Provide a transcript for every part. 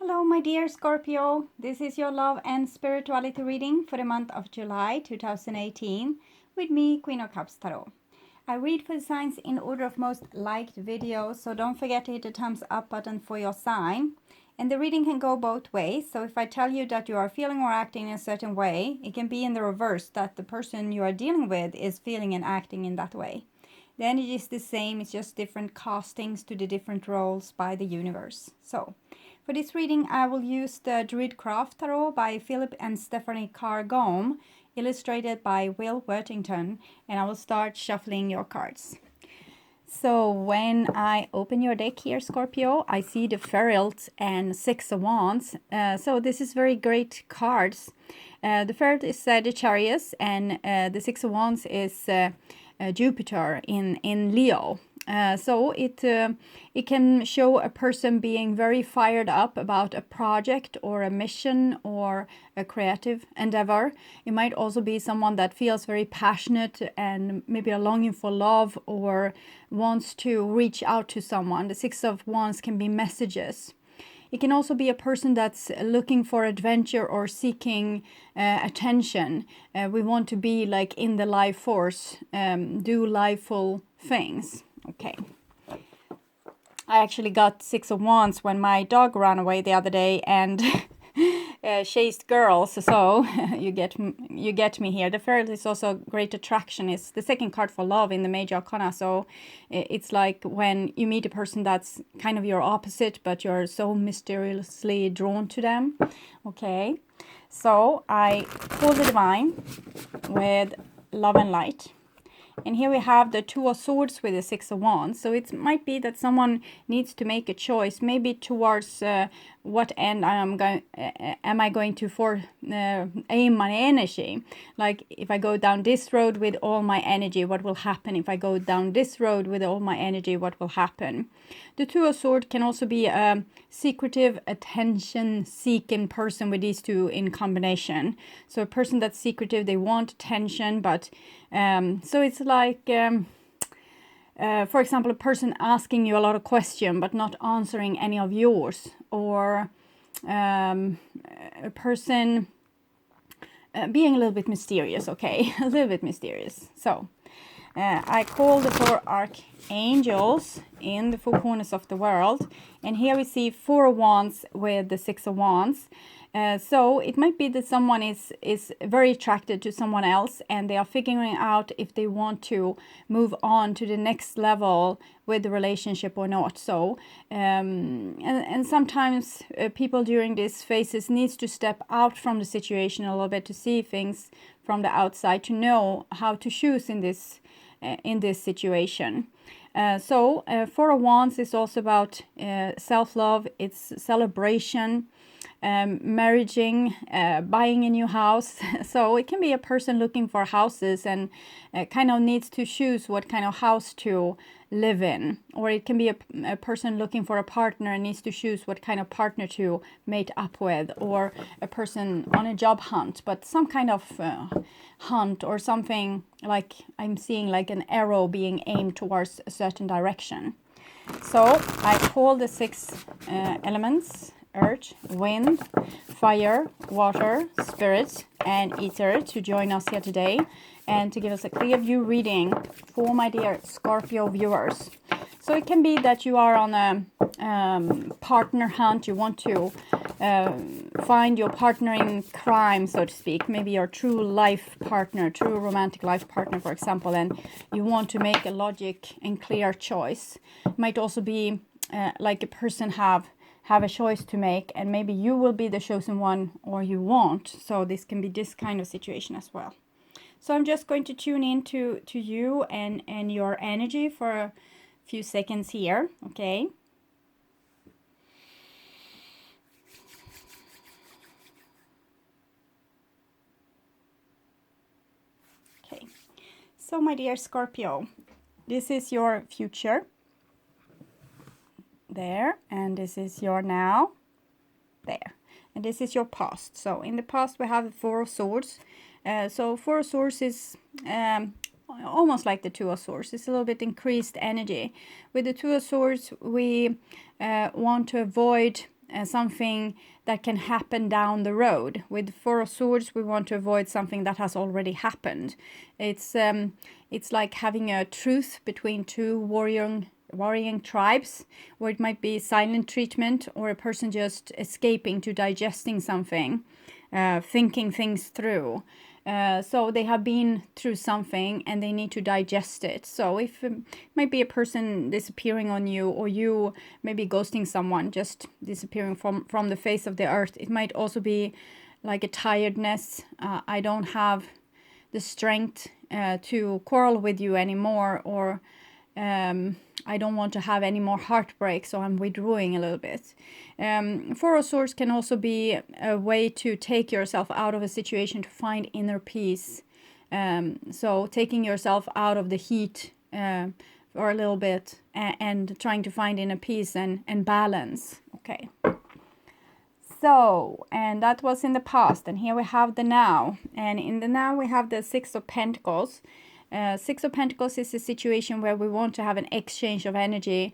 Hello, my dear Scorpio. This is your love and spirituality reading for the month of July 2018 with me, Queen of Cups Tarot. I read for the signs in order of most liked videos, so don't forget to hit the thumbs up button for your sign. And the reading can go both ways, so if I tell you that you are feeling or acting in a certain way, it can be in the reverse, that the person you are dealing with is feeling and acting in that way. The energy is the same, it's just different castings to the different roles by the universe. So, for this reading, I will use the Druidcraft Tarot by Philip and Stephanie Carr-Gome, illustrated by Will Worthington, and I will start shuffling your cards. So when I open your deck here, Scorpio, I see the Ferret and Six of Wands. So this is very great cards. The Ferret is the Chariot, and the Six of Wands is Jupiter in Leo. So it can show a person being very fired up about a project or a mission or a creative endeavor. It might also be someone that feels very passionate and maybe a longing for love or wants to reach out to someone. The Six of Wands can be messages. It can also be a person that's looking for adventure or seeking attention. We want to be like in the life force, do lifeful things. Okay. I actually got Six of Wands when my dog ran away the other day and chased girls. So you get me here. The Ferret is also great attraction. It's the second card for love in the Major Arcana. So it's like when you meet a person that's kind of your opposite, but you're so mysteriously drawn to them. Okay. So I pull the Divine with Love and Light. And here we have the Two of Swords with the Six of Wands. So it might be that someone needs to make a choice, maybe towards what end am I going to aim my energy. Like if I go down this road with all my energy, what will happen? If I go down this road with all my energy, what will happen? The Two of Swords can also be a secretive, attention-seeking person with these two in combination. So a person that's secretive, they want attention, but so it's like, for example, a person asking you a lot of questions but not answering any of yours, or a person being a little bit mysterious, okay? A little bit mysterious. So I call the four archangels in the four corners of the world, and here we see Four of Wands with the Six of Wands. So it might be that someone is very attracted to someone else, and they are figuring out if they want to move on to the next level with the relationship or not. So and sometimes people during these phases needs to step out from the situation a little bit to see things from the outside, to know how to choose in this situation. So Four of Wands is also about self-love. It's celebration, marrying, buying a new house. So it can be a person looking for houses and kind of needs to choose what kind of house to live in, or it can be a person looking for a partner and needs to choose what kind of partner to mate up with, or a person on a job hunt, but some kind of hunt or something, like I'm seeing like an arrow being aimed towards a certain direction. So I call the six elements: earth, wind, fire, water, spirit, and ether to join us here today and to give us a clear view reading for my dear Scorpio viewers. So it can be that you are on a partner hunt. You want to find your partner in crime, so to speak, maybe your true life partner, true romantic life partner, for example, and you want to make a logic and clear choice. It might also be like a person have a choice to make, and maybe you will be the chosen one or you won't. So this can be this kind of situation as well. So I'm just going to tune in to you and your energy for a few seconds here, okay? Okay, so my dear Scorpio, this is your future there, and this is your now there, and this is your past. So in the past we have the Four of Swords. So Four of Swords is almost like the Two of Swords. It's a little bit increased energy. With the Two of Swords, we want to avoid something that can happen down the road. With Four of Swords, we want to avoid something that has already happened. It's like having a truce between two warring tribes, where it might be silent treatment or a person just escaping to digesting something, thinking things through. So they have been through something and they need to digest it. So if it might be a person disappearing on you, or you maybe ghosting someone, just disappearing from the face of the earth, it might also be like a tiredness. I don't have the strength to quarrel with you anymore, or I don't want to have any more heartbreak, so I'm withdrawing a little bit. Four of Swords can also be a way to take yourself out of a situation to find inner peace. So taking yourself out of the heat for a little bit and trying to find inner peace and balance. Okay. So, and that was in the past, and here we have the now. And in the now we have the Six of Pentacles. Six of Pentacles is a situation where we want to have an exchange of energy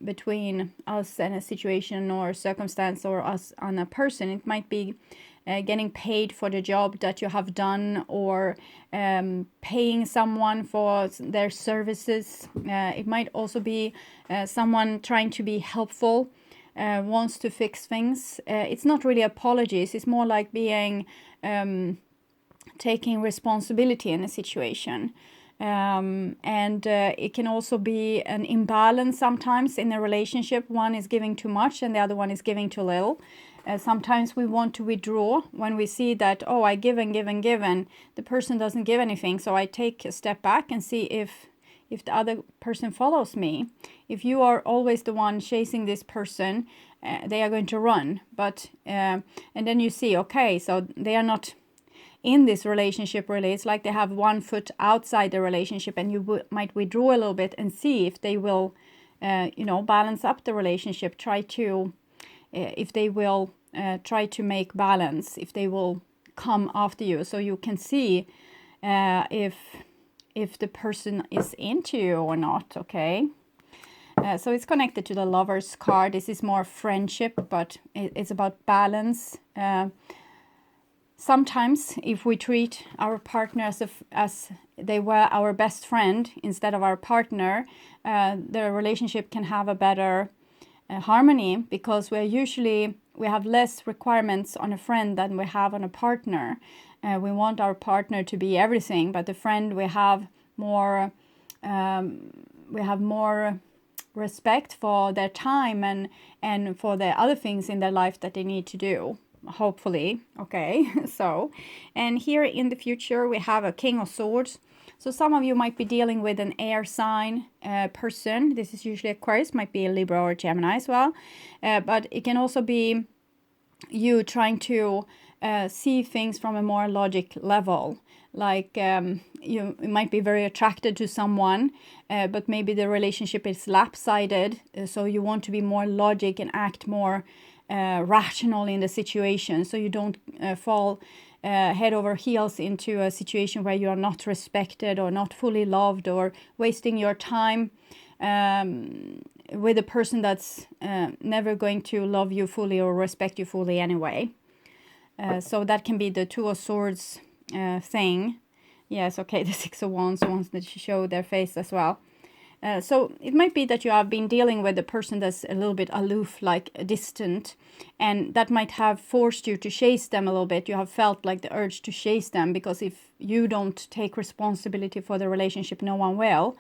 between us and a situation or circumstance, or us and a person. It might be getting paid for the job that you have done, or paying someone for their services. It might also be someone trying to be helpful, wants to fix things. It's not really apologies, it's more like being taking responsibility in a situation. And it can also be an imbalance sometimes in a relationship. One is giving too much and the other one is giving too little. Sometimes we want to withdraw when we see that, oh, I give and give and give, and the person doesn't give anything. So I take a step back and see if the other person follows me. If you are always the one chasing this person, they are going to run. But and then you see, okay, so they are not in this relationship really. It's like they have one foot outside the relationship, and you might withdraw a little bit and see if they will balance up the relationship, try to if they will try to make balance, if they will come after you, so you can see if the person is into you or not. Okay. So it's connected to the Lover's card. This is more friendship, but it's about balance. Sometimes if we treat our partner as they were our best friend instead of our partner, the relationship can have a better harmony, because we have less requirements on a friend than we have on a partner. We want our partner to be everything, but the friend we have more respect for their time and for the other things in their life that they need to do. Hopefully. Okay. So, and here in the future we have a King of Swords. So some of you might be dealing with an air sign person. This is usually Aquarius, might be a Libra or Gemini as well. But it can also be you trying to see things from a more logic level. Like you might be very attracted to someone, but maybe the relationship is lopsided. So you want to be more logic and act more rational in the situation, so you don't fall head over heels into a situation where you are not respected or not fully loved, or wasting your time with a person that's never going to love you fully or respect you fully anyway. So that can be the Two of Swords thing. Yes, okay, the Six of Wands wants to show their face as well. So it might be that you have been dealing with a person that's a little bit aloof, like distant, and that might have forced you to chase them a little bit. You have felt like the urge to chase them, because if you don't take responsibility for the relationship, no one will.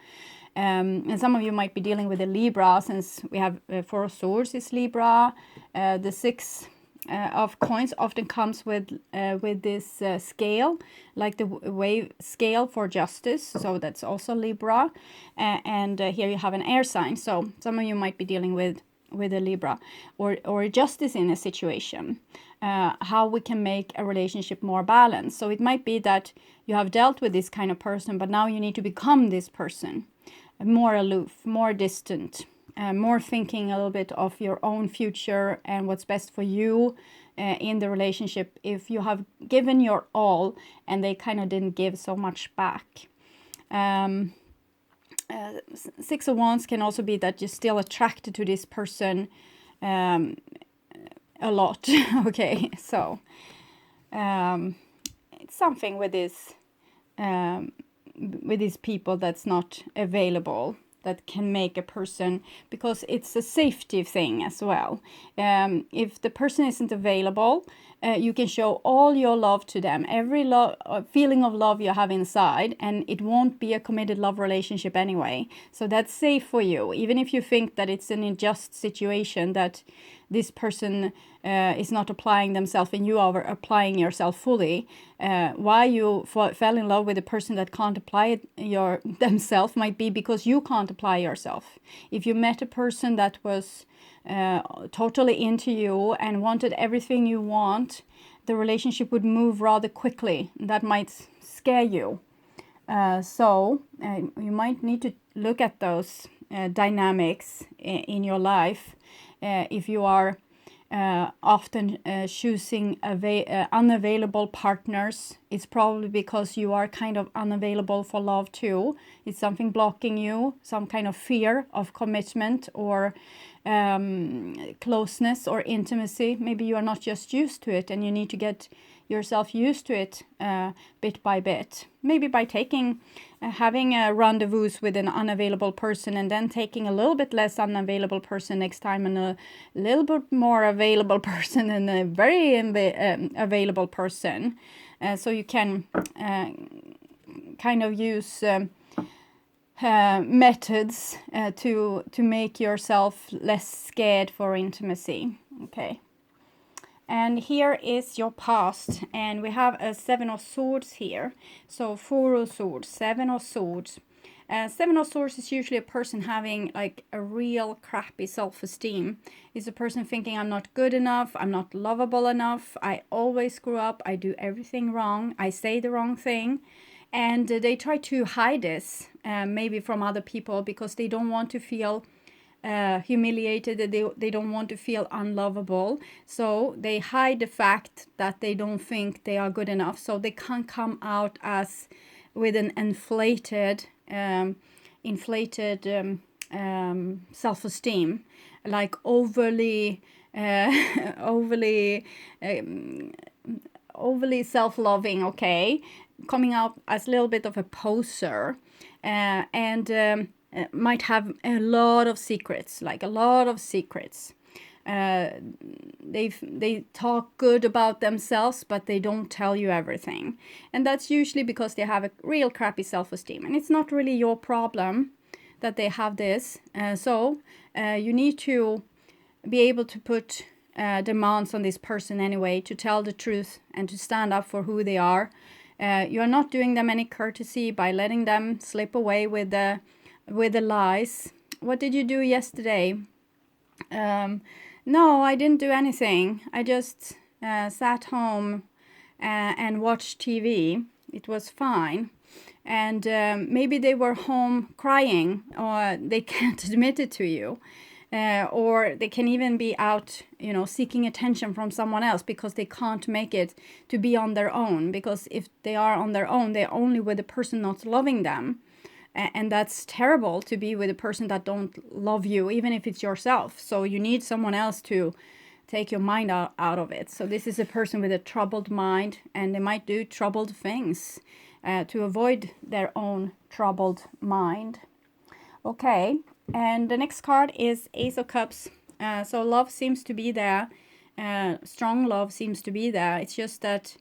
And some of you might be dealing with a Libra, since we have Four of Swords is Libra. The Six of Coins often comes with this scale, like the wave scale for justice, so that's also Libra. And here you have an air sign, so some of you might be dealing with a Libra or justice in a situation. How we can make a relationship more balanced. So it might be that you have dealt with this kind of person, but now you need to become this person, more aloof, more distant, more thinking a little bit of your own future and what's best for you in the relationship, if you have given your all and they kind of didn't give so much back. Six of Wands can also be that you're still attracted to this person a lot. Okay, so it's something with this with these people that's not available, that can make a person, because it's a safety thing as well. If the person isn't available, you can show all your love to them, every feeling of love you have inside, and it won't be a committed love relationship anyway. So that's safe for you, even if you think that it's an unjust situation, that this person is not applying themselves and you are applying yourself fully. Why you fell in love with a person that can't apply themselves might be because you can't apply yourself. If you met a person that was totally into you and wanted everything you want, the relationship would move rather quickly. That might scare you. So you might need to look at those dynamics in your life. If you are often choosing unavailable partners, it's probably because you are kind of unavailable for love too. It's something blocking you, some kind of fear of commitment or closeness or intimacy. Maybe you are not just used to it and you need to get yourself used to it bit by bit. Maybe by having a rendezvous with an unavailable person and then taking a little bit less unavailable person next time and a little bit more available person and a very available person. So you can kind of use methods to make yourself less scared for intimacy. Okay. And here is your past, and we have a 7 of Swords here. So 4 of Swords, 7 of Swords. 7 of Swords is usually a person having like a real crappy self-esteem. It's a person thinking, I'm not good enough, I'm not lovable enough, I always screw up, I do everything wrong, I say the wrong thing. And they try to hide this, maybe from other people, because they don't want to feel humiliated, they don't want to feel unlovable, so they hide the fact that they don't think they are good enough, so they can't come out as with an inflated self-esteem, like overly self-loving, okay, coming out as a little bit of a poser, and might have a lot of secrets, they talk good about themselves, but they don't tell you everything, and that's usually because they have a real crappy self-esteem, and it's not really your problem that they have this. So you need to be able to put demands on this person anyway, to tell the truth and to stand up for who they are. You are not doing them any courtesy by letting them slip away with the lies. What did you do yesterday? No, I didn't do anything. I just sat home and watched TV. It was fine. And maybe they were home crying, or they can't admit it to you. Or they can even be out, seeking attention from someone else because they can't make it to be on their own. Because if they are on their own, they're only with a person not loving them. And that's terrible, to be with a person that don't love you, even if it's yourself. So you need someone else to take your mind out of it. So this is a person with a troubled mind, and they might do troubled things to avoid their own troubled mind. Okay, and the next card is Ace of Cups. So love seems to be there. Strong love seems to be there. It's just that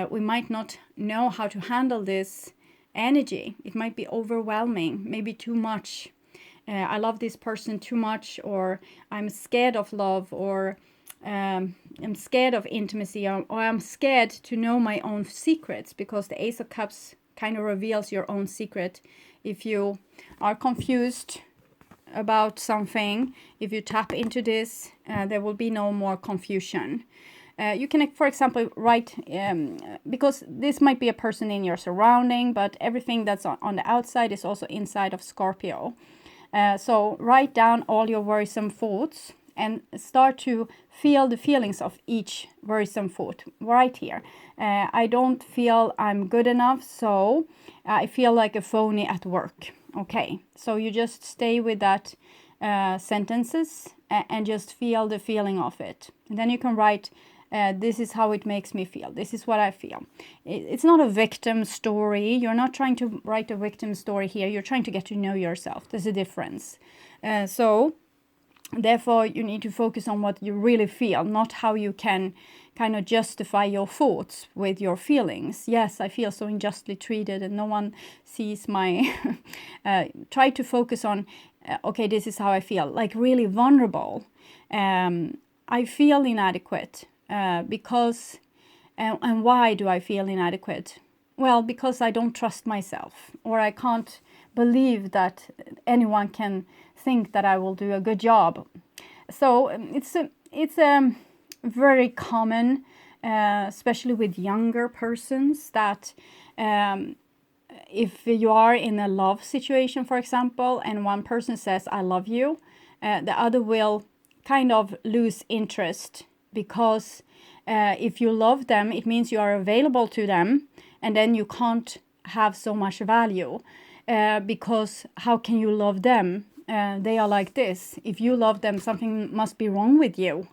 we might not know how to handle this energy. It might be overwhelming, maybe too much. I love this person too much, or I'm scared of love, or I'm scared of intimacy, or I'm scared to know my own secrets, because the Ace of Cups kind of reveals your own secret. If you are confused about something, if you tap into this, there will be no more confusion. You can, for example, write, because this might be a person in your surrounding, but everything that's on the outside is also inside of Scorpio. So write down all your worrisome thoughts and start to feel the feelings of each worrisome thought right here. I don't feel I'm good enough, so I feel like a phony at work. Okay, so you just stay with that sentences and just feel the feeling of it. And then you can write, this is how it makes me feel. This is what I feel. It's not a victim story. You're not trying to write a victim story here. You're trying to get to know yourself. There's a difference. So therefore, you need to focus on what you really feel, not how you can kind of justify your thoughts with your feelings. Yes, I feel so unjustly treated and no one sees my... try to focus on, okay, this is how I feel, like really vulnerable. I feel inadequate because... and why do I feel inadequate? Well, because I don't trust myself, or I can't believe that anyone can think that I will do a good job. So it's a very common, especially with younger persons, that if you are in a love situation, for example, and one person says, I love you, the other will kind of lose interest, because if you love them, it means you are available to them, and then you can't have so much value, because how can you love them? They are like this. If you love them, something must be wrong with you.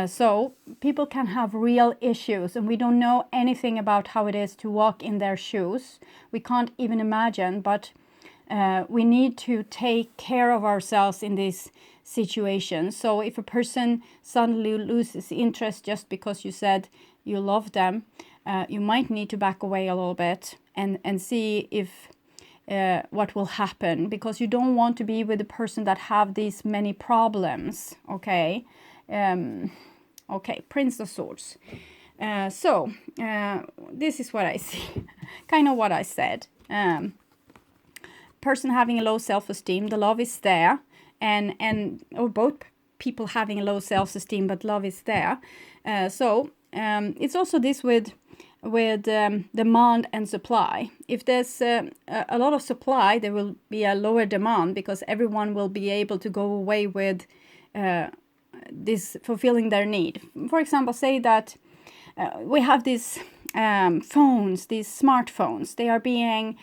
So people can have real issues, and we don't know anything about how it is to walk in their shoes. We can't even imagine, but we need to take care of ourselves in this situation. So if a person suddenly loses interest just because you said you love them, you might need to back away a little bit and see if what will happen, because you don't want to be with a person that have these many problems. Okay. Okay, Prince of Swords. So this is what I see. Kind of what I said. Person having a low self-esteem, the love is there, and or both people having a low self-esteem, but love is there. So it's also this with demand and supply. If there's a lot of supply, there will be a lower demand, because everyone will be able to go away with this fulfilling their need. For example, say that we have these phones, these smartphones. They are being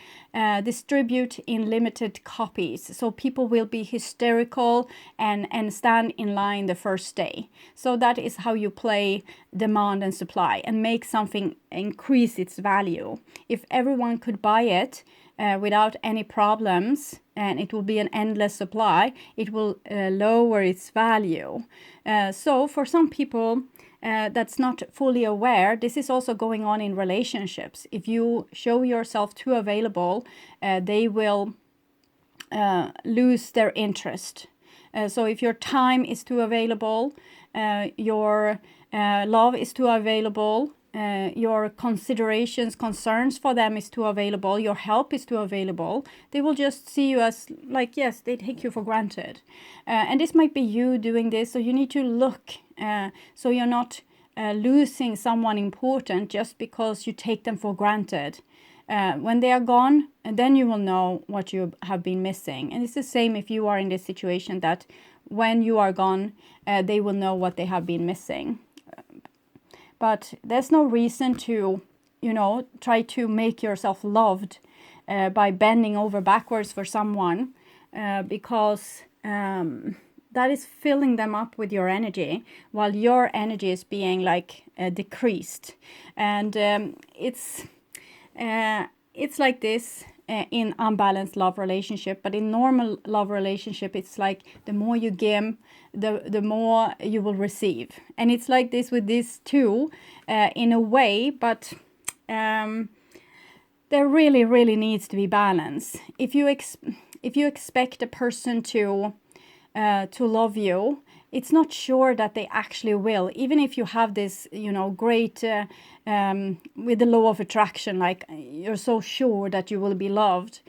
distributed in limited copies, so people will be hysterical and stand in line the first day. So that is how you play demand and supply and make something increase its value. If everyone could buy it without any problems, and it will be an endless supply, it will lower its value. So for some people that's not fully aware, this is also going on in relationships. If you show yourself too available, they will lose their interest. So if your time is too available, your love is too available, your considerations, concerns for them is too available, your help is too available, they will just see you as like, yes, they take you for granted. And this might be you doing this, so you need to look so you're not losing someone important just because you take them for granted. When they are gone, then you will know what you have been missing. And it's the same if you are in this situation, that when you are gone, they will know what they have been missing. But there's no reason to, try to make yourself loved by bending over backwards for someone, because that is filling them up with your energy, while your energy is being decreased. And it's like this in unbalanced love relationship, but in normal love relationship, it's like the more you give, the more you will receive. And it's like this with these two in a way, but there really, really needs to be balance. If you expect a person to love you, it's not sure that they actually will. Even if you have this, great, with the law of attraction, like you're so sure that you will be loved.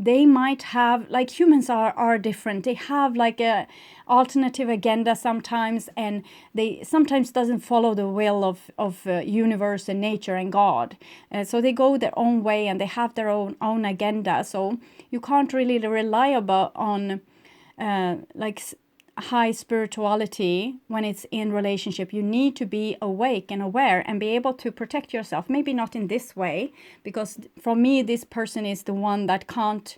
They might have, like humans are different. They have like a alternative agenda sometimes, and they sometimes doesn't follow the will of universe and nature and God. So they go their own way and they have their own agenda. So you can't really rely on high spirituality when it's in relationship. You need to be awake and aware and be able to protect yourself. Maybe not in this way, because for me this person is the one that can't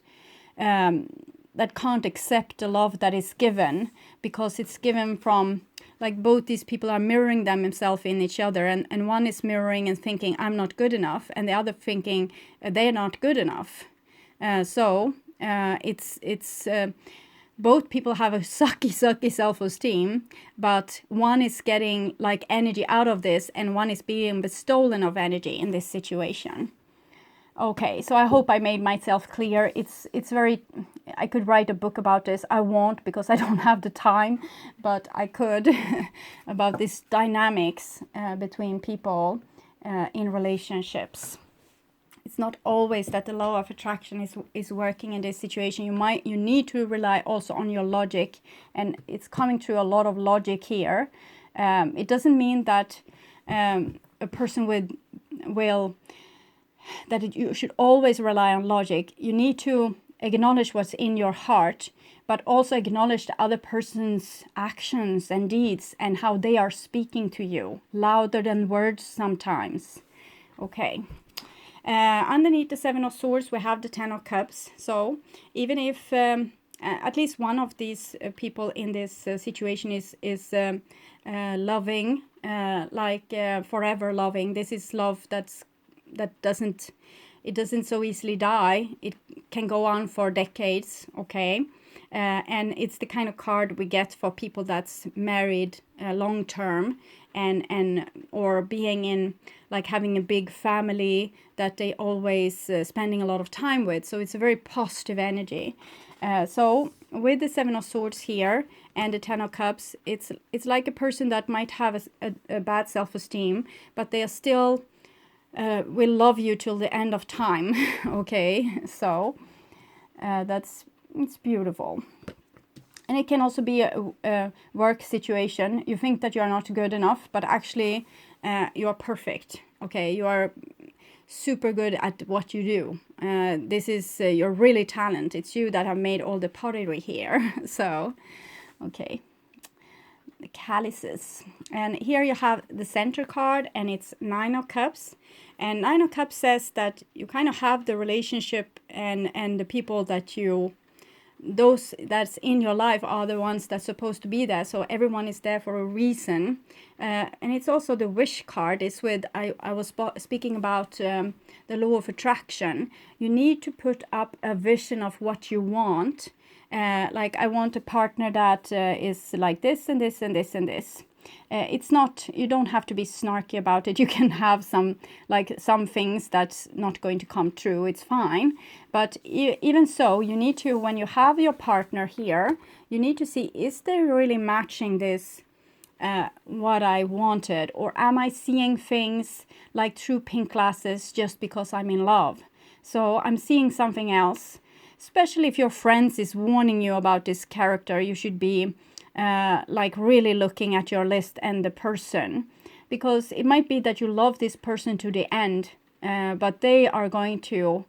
that can't accept the love that is given, because it's given from, like, both these people are mirroring themselves in each other, and one is mirroring and thinking I'm not good enough, and the other thinking they're not good enough. It's both people have a sucky self-esteem, but one is getting like energy out of this, and one is being stolen of energy in this situation. Okay, so I hope I made myself clear. It's very, I could write a book about this. I won't, because I don't have the time, but I could about this dynamics between people in relationships. It's not always that the law of attraction is working in this situation. You need to rely also on your logic, and it's coming through a lot of logic here. It doesn't mean that a person you should always rely on logic. You need to acknowledge what's in your heart, but also acknowledge the other person's actions and deeds and how they are speaking to you, louder than words sometimes. Okay. Underneath the Seven of Swords, we have the Ten of Cups. So even if at least one of these people in this situation is loving, forever loving, this is love that doesn't so easily die. It can go on for decades, okay? And it's the kind of card we get for people that's married long term, and or being in, like, having a big family that they always spending a lot of time with. So it's a very positive energy. So with the Seven of Swords here and the Ten of Cups, it's like a person that might have a bad self-esteem, but they are still will love you till the end of time. Okay, so it's beautiful. And it can also be a work situation. You think that you are not good enough, but actually you are perfect. Okay, you are super good at what you do. This is you're really talented. It's you that have made all the pottery here. So, okay. The chalices, and here you have the center card, and it's Nine of Cups. And Nine of Cups says that you kind of have the relationship, and the people that those that's in your life are the ones that's supposed to be there. So everyone is there for a reason. And it's also the wish card. It's with, I was speaking about the law of attraction. You need to put up a vision of what you want. Like, I want a partner that is like this and this and this and this. It's not, you don't have to be snarky about it. You can have some things that's not going to come true. It's fine. But even so, you need to, when you have your partner here, you need to see, is they really matching this, what I wanted? Or am I seeing things like through pink glasses just because I'm in love? So I'm seeing something else. Especially if your friends is warning you about this character, you should be like really looking at your list and the person, because it might be that you love this person to the end, but they are going to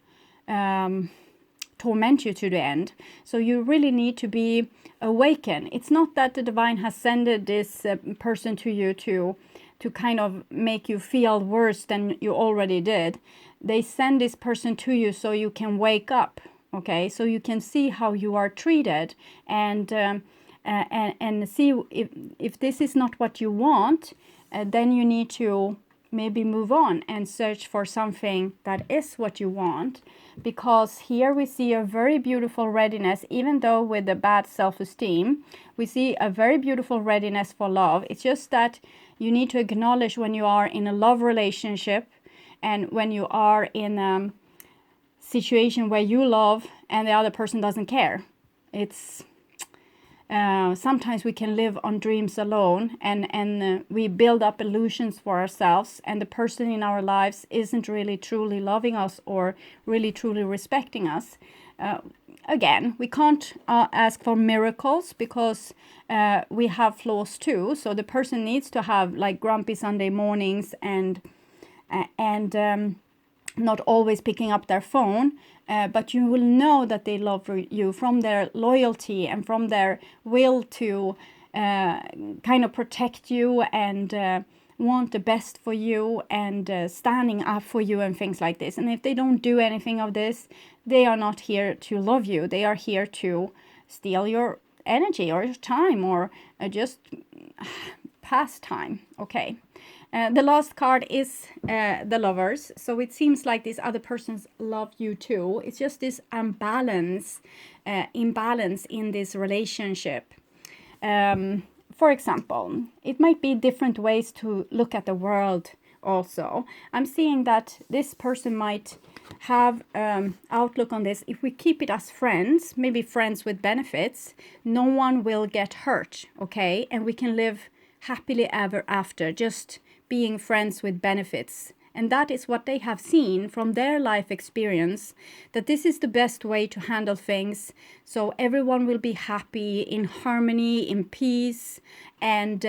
torment you to the end. So you really need to be awakened. It's not that the divine has sent this person to you to kind of make you feel worse than you already did. They send this person to you so you can wake up. Okay, so you can see how you are treated, and see if this is not what you want, then you need to maybe move on and search for something that is what you want. Because here we see a very beautiful readiness, even though with the bad self-esteem, we see a very beautiful readiness for love. It's just that you need to acknowledge when you are in a love relationship, and when you are in situation where you love and the other person doesn't care. It's sometimes we can live on dreams alone, and we build up illusions for ourselves, and the person in our lives isn't really truly loving us or really truly respecting us. Again, we can't ask for miracles, because we have flaws too. So the person needs to have like grumpy Sunday mornings and not always picking up their phone, but you will know that they love you from their loyalty and from their will to kind of protect you and want the best for you and standing up for you and things like this. And if they don't do anything of this, they are not here to love you. They are here to steal your energy or your time, or just pass time. Okay. The last card is the Lovers. So it seems like these other persons love you too. It's just this imbalance in this relationship. For example, it might be different ways to look at the world also. I'm seeing that this person might have outlook on this. If we keep it as friends, maybe friends with benefits, no one will get hurt, okay? And we can live happily ever after, just being friends with benefits. And that is what they have seen from their life experience, that this is the best way to handle things. So everyone will be happy, in harmony, in peace, and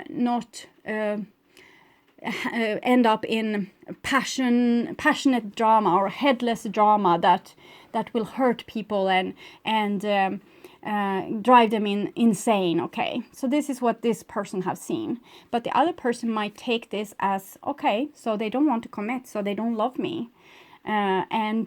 not end up in passionate drama or headless drama that will hurt people and drive them insane. Okay, so this is what this person has seen, but the other person might take this as, okay, so they don't want to commit, so they don't love me, and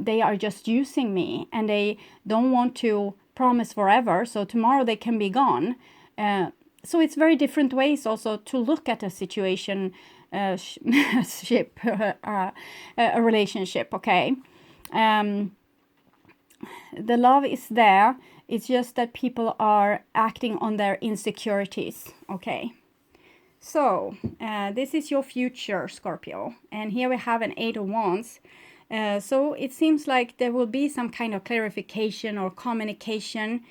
they are just using me, and they don't want to promise forever, so tomorrow they can be gone. So it's very different ways also to look at a situation, a relationship. Okay, the love is there. It's just that people are acting on their insecurities. Okay, so this is your future, Scorpio, and here we have an 8 of Wands. So it seems like there will be some kind of clarification or communication.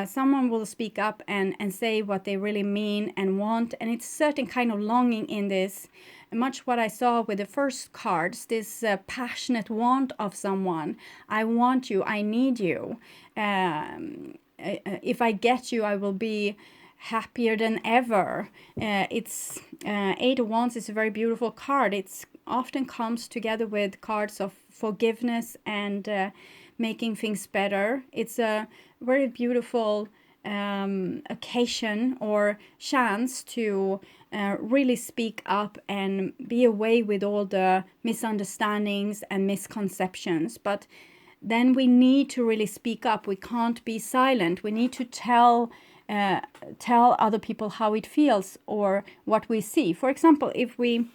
Someone will speak up and say what they really mean and want. And it's a certain kind of longing in this. Much what I saw with the first cards, this passionate want of someone. I want you, I need you. If I get you, I will be happier than ever. It's 8 of Wands is a very beautiful card. It's often comes together with cards of forgiveness and making things better. It's a very beautiful occasion or chance to really speak up and be away with all the misunderstandings and misconceptions. But then we need to really speak up. We can't be silent. We need to tell other people how it feels or what we see. For example, if we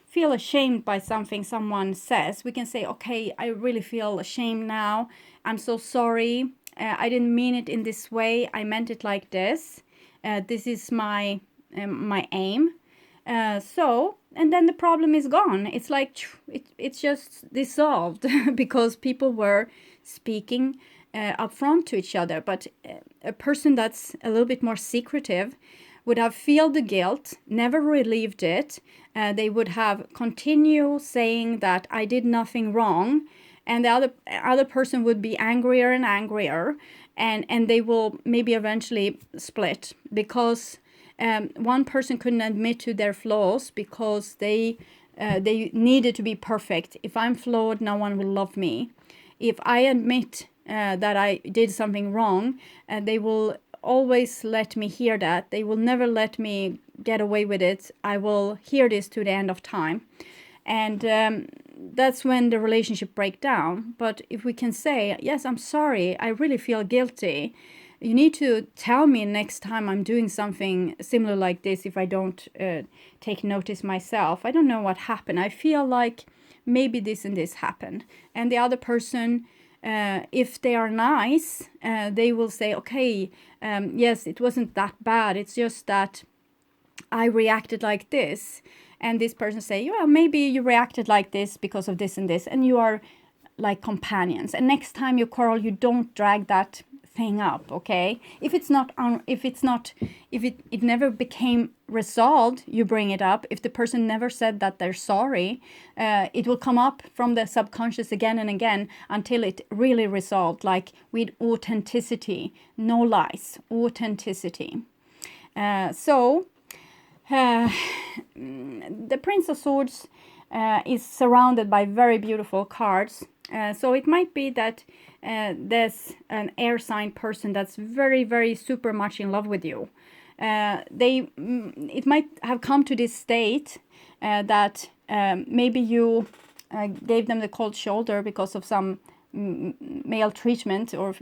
feel ashamed by something someone says, we can say, okay, I really feel ashamed now. I'm so sorry. I didn't mean it in this way. I meant it like this. This is my aim. And then the problem is gone. It's like it's just dissolved because people were speaking upfront to each other. But a person that's a little bit more secretive would have feel the guilt, never relieved it. They would have continued saying that I did nothing wrong, and the other person would be angrier and angrier, and they will maybe eventually split because one person couldn't admit to their flaws because they needed to be perfect. If I'm flawed, no one will love me. If I admit that I did something wrong, they will always let me hear that. They will never let me get away with it. I will hear this to the end of time. And that's when the relationship breaks down. But if we can say, yes, I'm sorry, I really feel guilty. You need to tell me next time I'm doing something similar like this if I don't take notice myself. I don't know what happened. I feel like maybe this and this happened. And the other person, if they are nice, they will say, okay, yes, it wasn't that bad. It's just that I reacted like this. And this person say, well, maybe you reacted like this because of this and this. And you are like companions. And next time you quarrel, you don't drag that thing up, okay? If it never became resolved, you bring it up. If the person never said that they're sorry, it will come up from the subconscious again and again until it really resolved, like with authenticity, no lies, authenticity. The Prince of Swords is surrounded by very beautiful cards. So it might be that there's an air sign person that's very, very super much in love with you. it might have come to this state that maybe you gave them the cold shoulder because of some male treatment or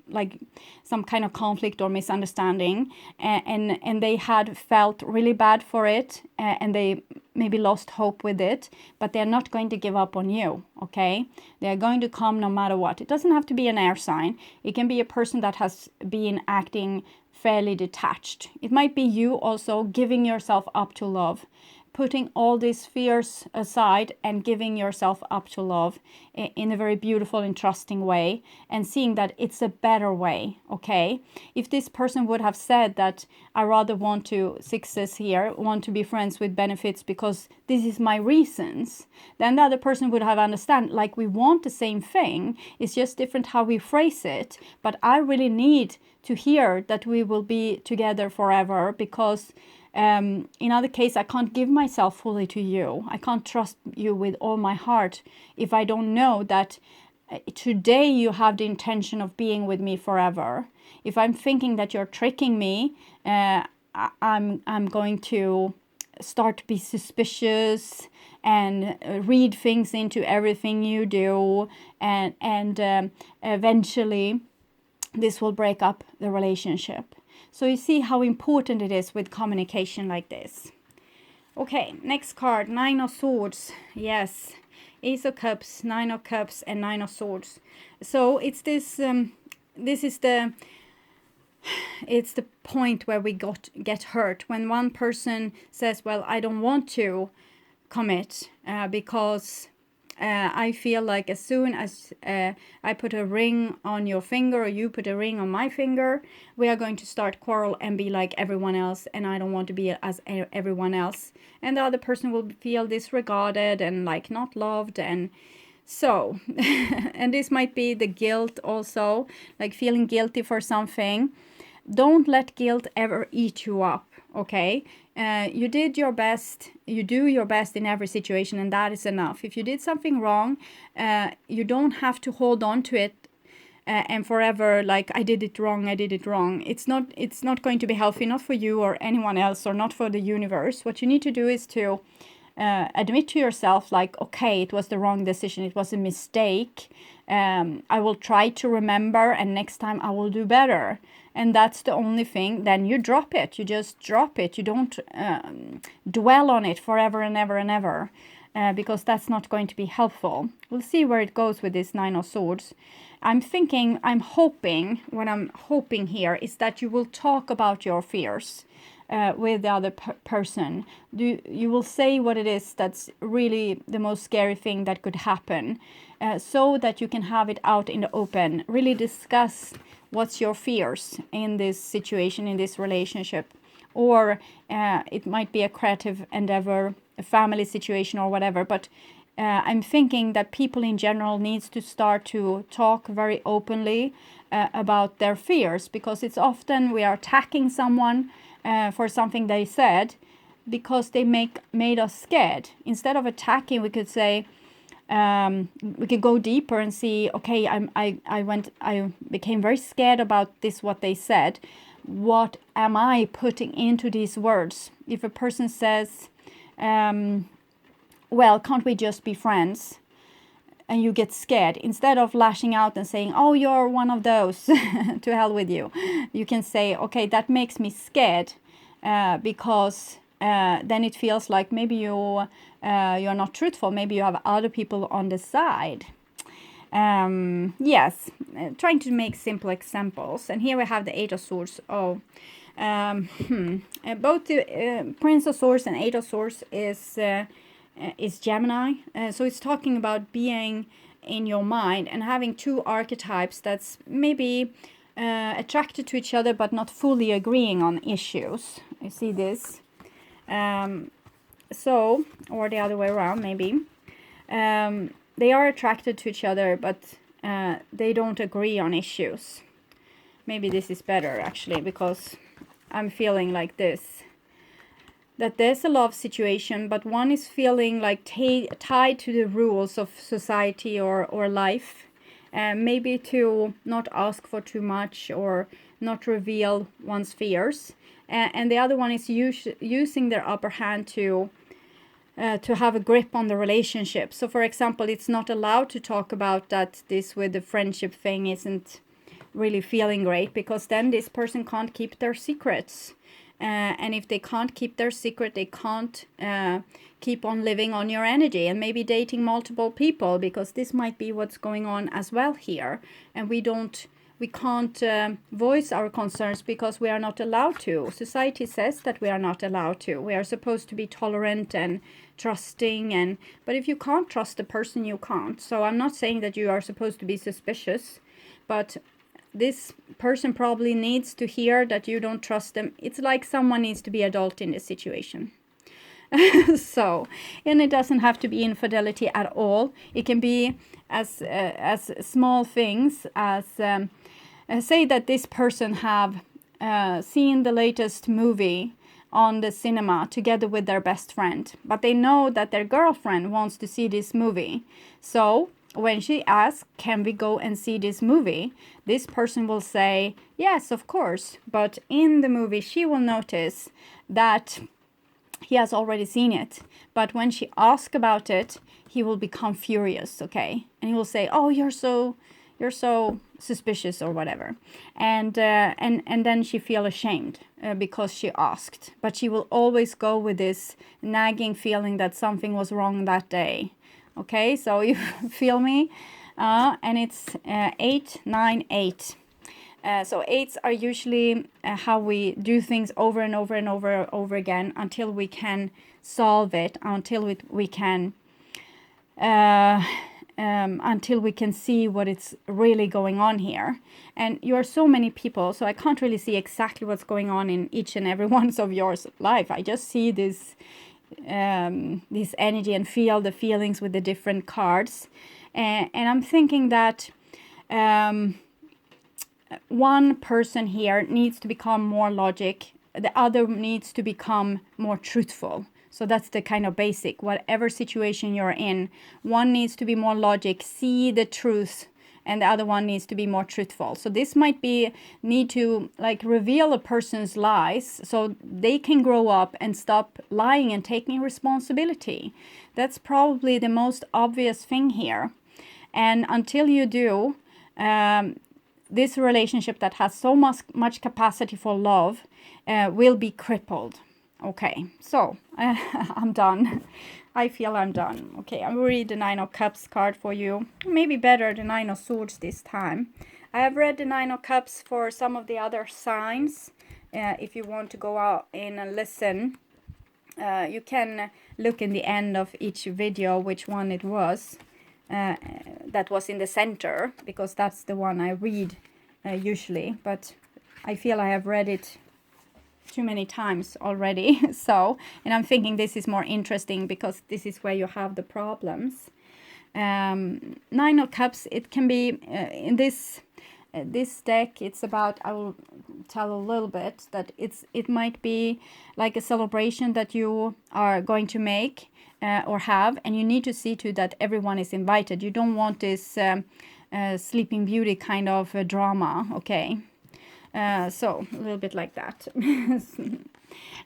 like some kind of conflict or misunderstanding, and they had felt really bad for it, and they maybe lost hope with it, but they're not going to give up on you, okay? They're going to come no matter what. It doesn't have to be an air sign. It can be a person that has been acting fairly detached. It might be you also giving yourself up to love, putting all these fears aside and giving yourself up to love in a very beautiful and trusting way, and seeing that it's a better way, okay? If this person would have said that I rather want to success here, want to be friends with benefits because this is my reasons, then the other person would have understand, like, we want the same thing, it's just different how we phrase it, but I really need to hear that we will be together forever, because in other case, I can't give myself fully to you. I can't trust you with all my heart if I don't know that today you have the intention of being with me forever. If I'm thinking that you're tricking me, I'm going to start to be suspicious and read things into everything you do, and eventually this will break up the relationship. So you see how important it is with communication like this. Okay, next card, Nine of Swords. Yes, Ace of Cups, Nine of Cups, and Nine of Swords. So it's this, it's the point where we get hurt. When one person says, well, I don't want to commit because I feel like as soon as I put a ring on your finger or you put a ring on my finger, we are going to start quarrel and be like everyone else, and I don't want to be as everyone else. And the other person will feel disregarded and like not loved, and so, and this might be the guilt also, like feeling guilty for something. Don't let guilt ever eat you up, okay? You did your best, you do your best in every situation, and that is enough. If you did something wrong, you don't have to hold on to it and forever like I did it wrong. It's not going to be healthy, not for you or anyone else, or not for the universe. What you need to do is to admit to yourself, like, okay, it was the wrong decision, it was a mistake. I will try to remember, and next time I will do better. And that's the only thing. Then you drop it. You just drop it. You don't dwell on it forever and ever and ever, because that's not going to be helpful. We'll see where it goes with this Nine of Swords. I'm hoping, what I'm hoping here is that you will talk about your fears with the other person. You will say what it is that's really the most scary thing that could happen, so that you can have it out in the open. Really discuss what's your fears in this situation, in this relationship. Or it might be a creative endeavor, a family situation or whatever. But I'm thinking that people in general needs to start to talk very openly about their fears, because it's often we are attacking someone for something they said because they made us scared. Instead of attacking, we could say, we could go deeper and see, okay, I became very scared about this, what they said. What am I putting into these words? If a person says, well, can't we just be friends? And you get scared, instead of lashing out and saying, oh, you're one of those, to hell with you. You can say, okay, that makes me scared, because then it feels like maybe you're not truthful. Maybe you have other people on the side. Yes, trying to make simple examples. And here we have the Eight of Swords. Both the Prince of Swords and Eight of Swords is Gemini. So it's talking about being in your mind and having two archetypes that's maybe attracted to each other but not fully agreeing on issues. You see this? So, or the other way around, maybe. They are attracted to each other, but they don't agree on issues. Maybe this is better, actually, because I'm feeling like this. That there's a love situation, but one is feeling like tied to the rules of society or life. maybe to not ask for too much or not reveal one's fears. And the other one is using their upper hand to have a grip on the relationship. So for example, it's not allowed to talk about that this with the friendship thing isn't really feeling great, because then this person can't keep their secrets. And if they can't keep their secret, they can't keep on living on your energy and maybe dating multiple people, because this might be what's going on as well here. And we can't voice our concerns because we are not allowed to. Society says that we are not allowed to. We are supposed to be tolerant and trusting, but if you can't trust the person, you can't. So I'm not saying that you are supposed to be suspicious, but this person probably needs to hear that you don't trust them. It's like someone needs to be adult in this situation. So, and it doesn't have to be infidelity at all. It can be as small things as say that this person have seen the latest movie on the cinema together with their best friend, but they know that their girlfriend wants to see this movie. So when she asks, can we go and see this movie? This person will say, yes, of course. But in the movie, she will notice that he has already seen it. But when she asks about it, he will become furious, okay? And he will say, oh, you're so suspicious or whatever. And then she feel ashamed because she asked. But she will always go with this nagging feeling that something was wrong that day. Okay, so you feel me? And it's 8, 9, 8. So 8s are usually how we do things over and over and over again until we can solve it, until we can see what it's really going on here. And you are so many people, so I can't really see exactly what's going on in each and every one's of yours life. I just see this energy and feel the feelings with the different cards. And I'm thinking that one person here needs to become more logic. The other needs to become more truthful. So that's the kind of basic, whatever situation you're in, one needs to be more logic, see the truth, and the other one needs to be more truthful. So this might be need to like reveal a person's lies so they can grow up and stop lying and taking responsibility. That's probably the most obvious thing here. And until you do, this relationship that has so much capacity for love will be crippled. Okay, so I'm done. I feel I'm done. Okay, I will read the 9 of Cups card for you. Maybe better the 9 of Swords this time. I have read the 9 of Cups for some of the other signs. If you want to go out and listen, you can look in the end of each video which one it was. That was in the center, because that's the one I read usually. But I feel I have read it too many times already. So, and I'm thinking this is more interesting because this is where you have the problems. 9 of Cups, it can be in this deck, it's about, I will tell a little bit that it might be like a celebration that you are going to make or have, and you need to see to that everyone is invited. You don't want this Sleeping Beauty kind of drama, okay? So a little bit like that.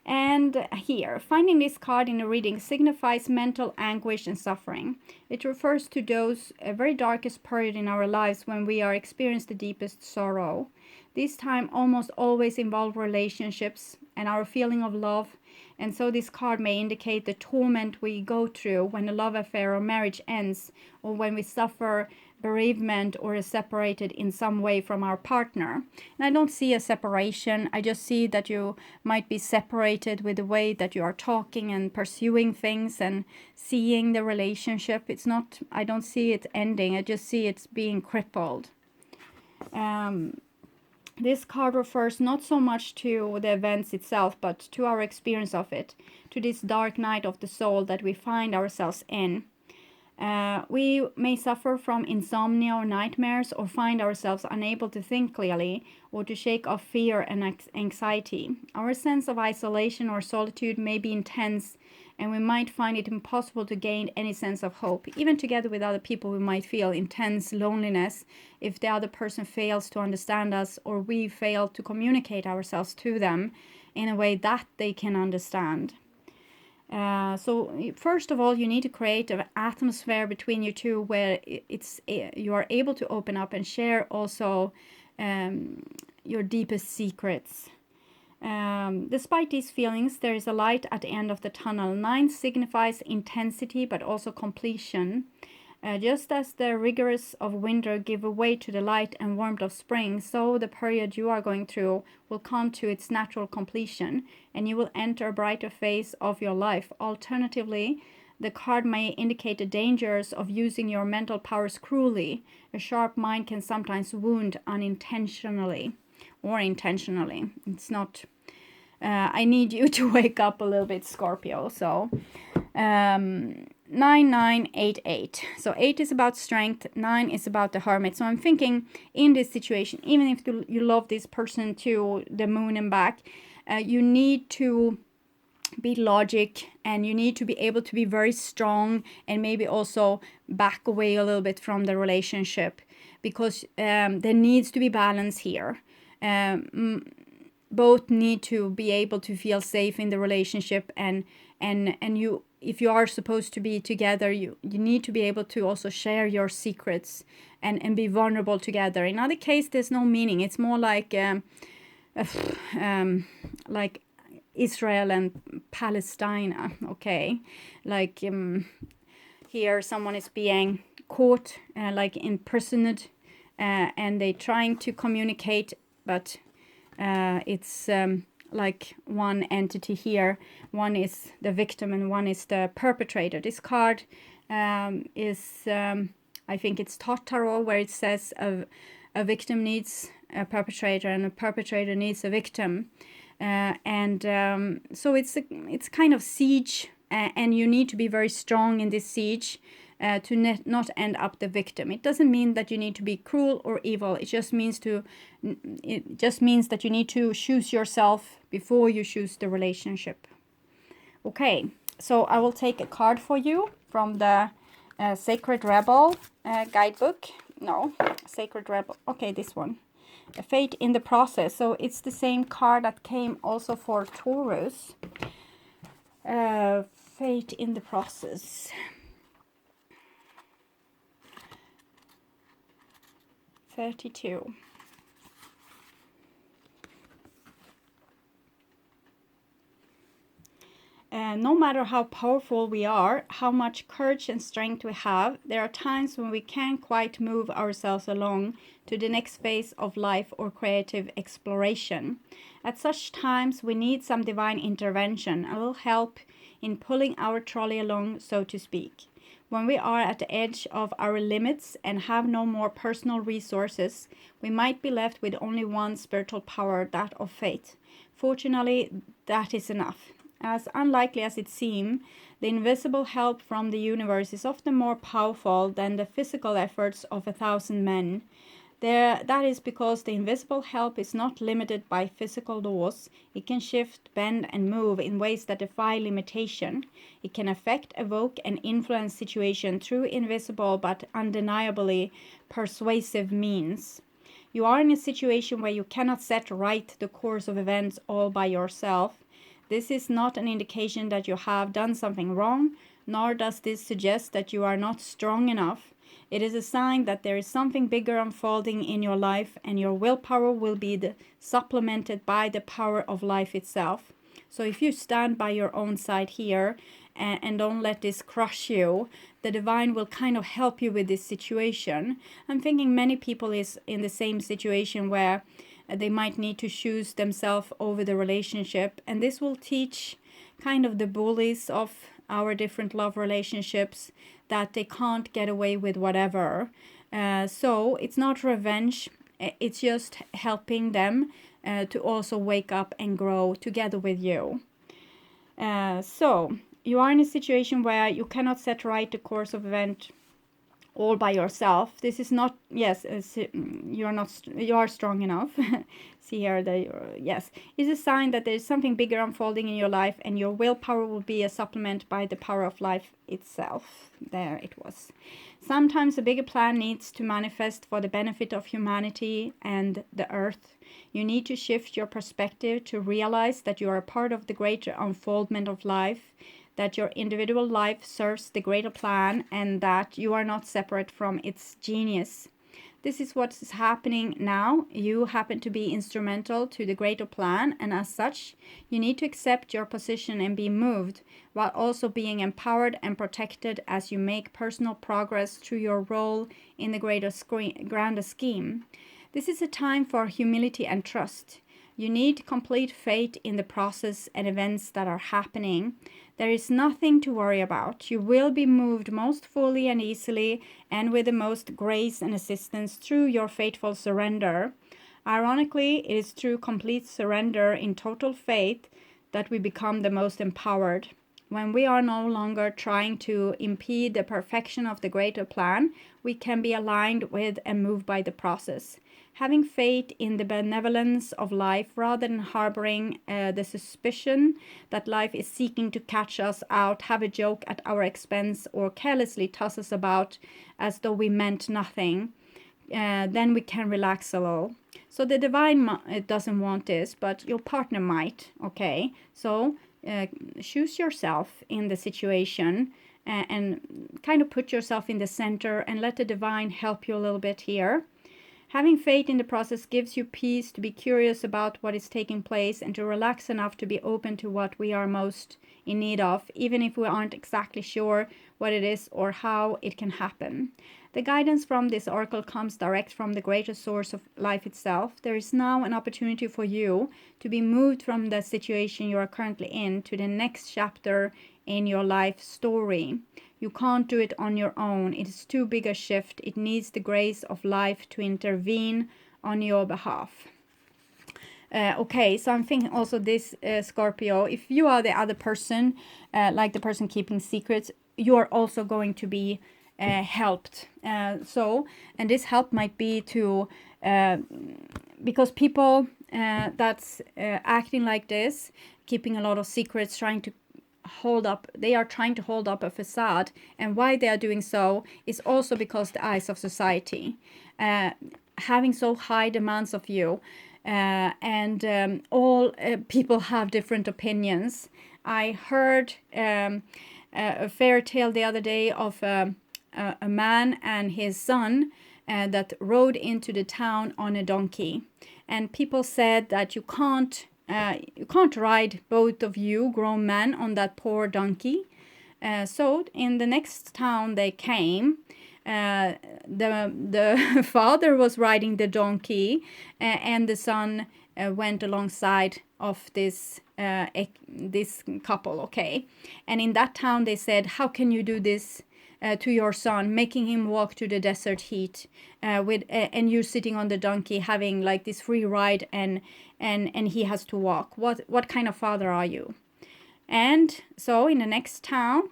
And here, finding this card in a reading signifies mental anguish and suffering. It refers to those very darkest period in our lives when we are experiencing the deepest sorrow. This time almost always involve relationships and our feeling of love. And so this card may indicate the torment we go through when a love affair or marriage ends, or when we suffer bereavement or is separated in some way from our partner. And I don't see a separation. I just see that you might be separated with the way that you are talking and pursuing things and seeing the relationship. It's not, I don't see it ending. I just see it's being crippled. This card refers not so much to the events itself, but to our experience of it, to this dark night of the soul that we find ourselves in. We may suffer from insomnia or nightmares, or find ourselves unable to think clearly, or to shake off fear and anxiety. Our sense of isolation or solitude may be intense, and we might find it impossible to gain any sense of hope. Even together with other people, we might feel intense loneliness if the other person fails to understand us, or we fail to communicate ourselves to them in a way that they can understand. So first of all, you need to create an atmosphere between you two where you are able to open up and share also your deepest secrets. Despite these feelings, there is a light at the end of the tunnel. 9 signifies intensity, but also completion. Just as the rigors of winter give way to the light and warmth of spring, so the period you are going through will come to its natural completion, and you will enter a brighter phase of your life. Alternatively, the card may indicate the dangers of using your mental powers cruelly. A sharp mind can sometimes wound unintentionally or intentionally. It's not... I need you to wake up a little bit, Scorpio. So... 9988. So 8 is about strength, 9 is about the hermit. So I'm thinking in this situation, even if you love this person to the moon and back, you need to be logic, and you need to be able to be very strong, and maybe also back away a little bit from the relationship, because there needs to be balance here. Both need to be able to feel safe in the relationship, and you, if you are supposed to be together, you need to be able to also share your secrets and be vulnerable together. In other case, there's no meaning. It's more like Israel and Palestine, okay? Like here someone is being caught, like imprisoned, and they trying to communicate, but it's like one entity here. One is the victim and one is the perpetrator. This card is, I think it's Tarot, where it says a victim needs a perpetrator and a perpetrator needs a victim. So it's kind of siege, and you need to be very strong in this siege to not end up the victim. It doesn't mean that you need to be cruel or evil. It just means that you need to choose yourself before you choose the relationship. Okay, so I will take a card for you from the Sacred Rebel guidebook. No, Sacred Rebel. Okay, this one. Fate in the Process. So it's the same card that came also for Taurus. Fate in the Process. 32. No matter how powerful we are, how much courage and strength we have, there are times when we can't quite move ourselves along to the next phase of life or creative exploration. At such times, we need some divine intervention, a little help in pulling our trolley along, so to speak. When we are at the edge of our limits and have no more personal resources, we might be left with only one spiritual power, that of faith. Fortunately, that is enough. As unlikely as it seems, the invisible help from the universe is often more powerful than the physical efforts of 1,000 men. That is because the invisible help is not limited by physical laws. It can shift, bend, and move in ways that defy limitation. It can affect, evoke, and influence situations through invisible but undeniably persuasive means. You are in a situation where you cannot set right the course of events all by yourself. This is not an indication that you have done something wrong, nor does this suggest that you are not strong enough. It is a sign that there is something bigger unfolding in your life, and your willpower will be supplemented by the power of life itself. So if you stand by your own side here and don't let this crush you, the divine will kind of help you with this situation. I'm thinking many people is in the same situation where they might need to choose themselves over the relationship, and this will teach kind of the bullies of our different love relationships that they can't get away with whatever. So it's not revenge, it's just helping them to also wake up and grow together with you. So you are in a situation where you cannot set right the course of event all by yourself. This is not, yes, you are not, you are strong enough. See here, yes, it's a sign that there is something bigger unfolding in your life, and your willpower will be a supplement by the power of life itself. There it was. Sometimes a bigger plan needs to manifest for the benefit of humanity and the earth. You need to shift your perspective to realize that you are a part of the greater unfoldment of life, that your individual life serves the greater plan, and that you are not separate from its genius. This is what is happening now. You happen to be instrumental to the greater plan, and as such, you need to accept your position and be moved, while also being empowered and protected as you make personal progress through your role in the grander scheme. This is a time for humility and trust. You need complete faith in the process and events that are happening. There is nothing to worry about. You will be moved most fully and easily, and with the most grace and assistance through your faithful surrender. Ironically, it is through complete surrender in total faith that we become the most empowered. When we are no longer trying to impede the perfection of the greater plan, we can be aligned with and moved by the process. Having faith in the benevolence of life rather than harboring the suspicion that life is seeking to catch us out, have a joke at our expense, or carelessly toss us about as though we meant nothing, then we can relax a little. So the divine doesn't want this, but your partner might, okay? So choose yourself in the situation and kind of put yourself in the center and let the divine help you a little bit here. Having faith in the process gives you peace to be curious about what is taking place and to relax enough to be open to what we are most in need of, even if we aren't exactly sure what it is or how it can happen. The guidance from this oracle comes direct from the greater source of life itself. There is now an opportunity for you to be moved from the situation you are currently in to the next chapter in your life story. You can't do it on your own. It is too big a shift. It needs the grace of life to intervene on your behalf. Okay, so I'm thinking also this, Scorpio, if you are the other person, like the person keeping secrets, you're also going to be helped. And this help might be to, because people that's acting like this, keeping a lot of secrets, they are trying to hold up a facade, and why they are doing so is also because the eyes of society, having so high demands of you, and all people have different opinions. I heard a fairy tale the other day of a man and his son that rode into the town on a donkey, and people said that you can't ride, both of you grown men, on that poor donkey. So in the next town they came, the father was riding the donkey, and the son went alongside of this couple, okay? And in that town they said, how can you do this to your son, making him walk to the desert heat, and you sitting on the donkey having like this free ride, and he has to walk. What kind of father are you? And so in the next town,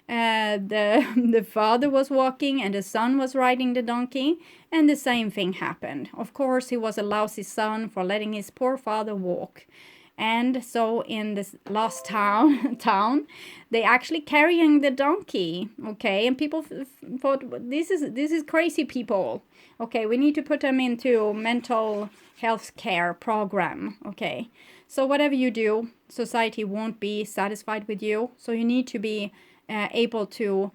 the father was walking and the son was riding the donkey, and the same thing happened. Of course, he was a lousy son for letting his poor father walk. And so in this last town, they actually carrying the donkey, okay? And people thought, this is crazy people. Okay, we need to put them into mental health care program, okay? So whatever you do, society won't be satisfied with you. So you need to be able to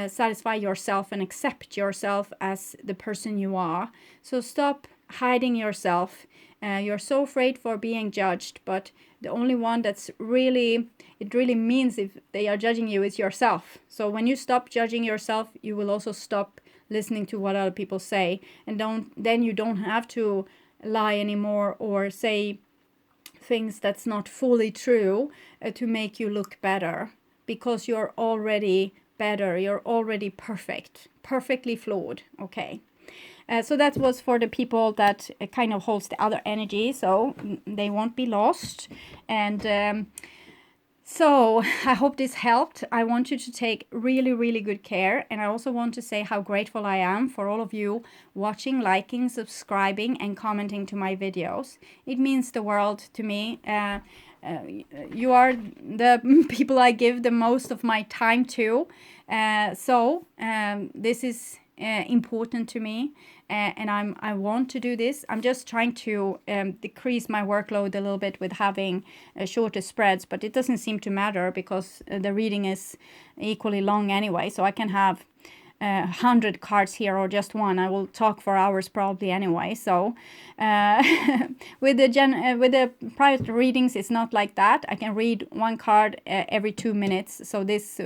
satisfy yourself and accept yourself as the person you are. So stop hiding yourself. You're so afraid for being judged, but the only one it really means if they are judging you is yourself. So when you stop judging yourself, you will also stop listening to what other people say, and then you don't have to lie anymore or say things that's not fully true to make you look better, because you're already better, you're already perfectly flawed, okay? So that was for the people that kind of holds the other energy, so they won't be lost. And So I hope this helped. I want you to take really, really good care. And I also want to say how grateful I am for all of you watching, liking, subscribing, and commenting to my videos. It means the world to me. You are the people I give the most of my time to. This is important to me. And I want to do this. I'm just trying to decrease my workload a little bit with having shorter spreads, but it doesn't seem to matter because the reading is equally long anyway. So I can have 100 cards here or just one. I will talk for hours probably anyway. So with the private readings, it's not like that. I can read one card every 2 minutes. So this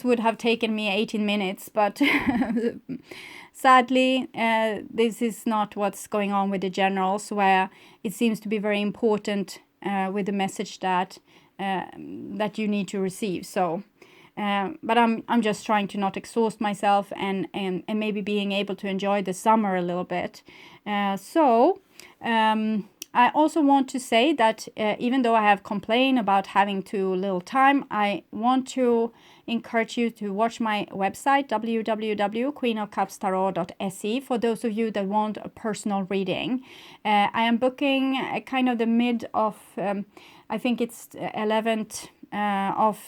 would have taken me 18 minutes, but sadly, this is not what's going on with the generals, where it seems to be very important with the message that you need to receive. So, but I'm just trying to not exhaust myself and maybe being able to enjoy the summer a little bit. I also want to say that even though I have complained about having too little time, I want to encourage you to watch my website, www.queenofcupstarot.se, for those of you that want a personal reading. I am booking kind of the mid of, I think it's 11th of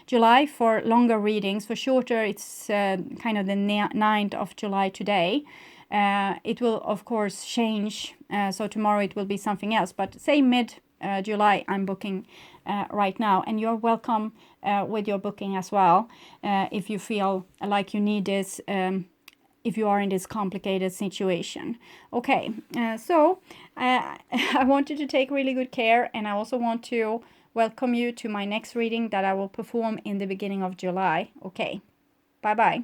July for longer readings. For shorter, it's kind of the 9th of July today. It will, of course, change. So tomorrow it will be something else. But say mid-July, I'm booking right now. And you're welcome with your booking as well if you feel like you need this, if you are in this complicated situation. Okay, I want you to take really good care. And I also want to welcome you to my next reading that I will perform in the beginning of July. Okay, bye-bye.